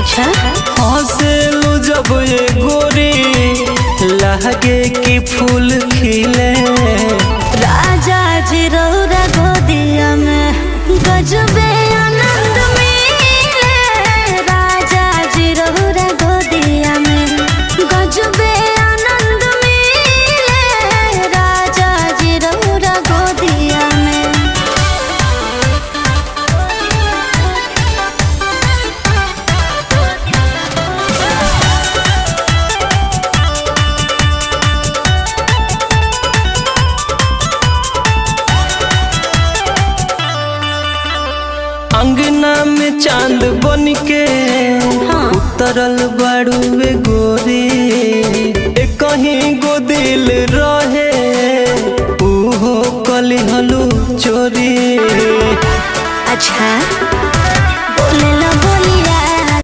अच्छा हंसेलू जब ये गोरी लहगे की फूल खिले। राजा जी रौरा गोदिया में गजबे आनंद मिले। राजा जी रौरा गोदिया में गजबे आनंद मिले। राजा जी रौरा गोदिया में। अंगना में चांद बन के उतरल बा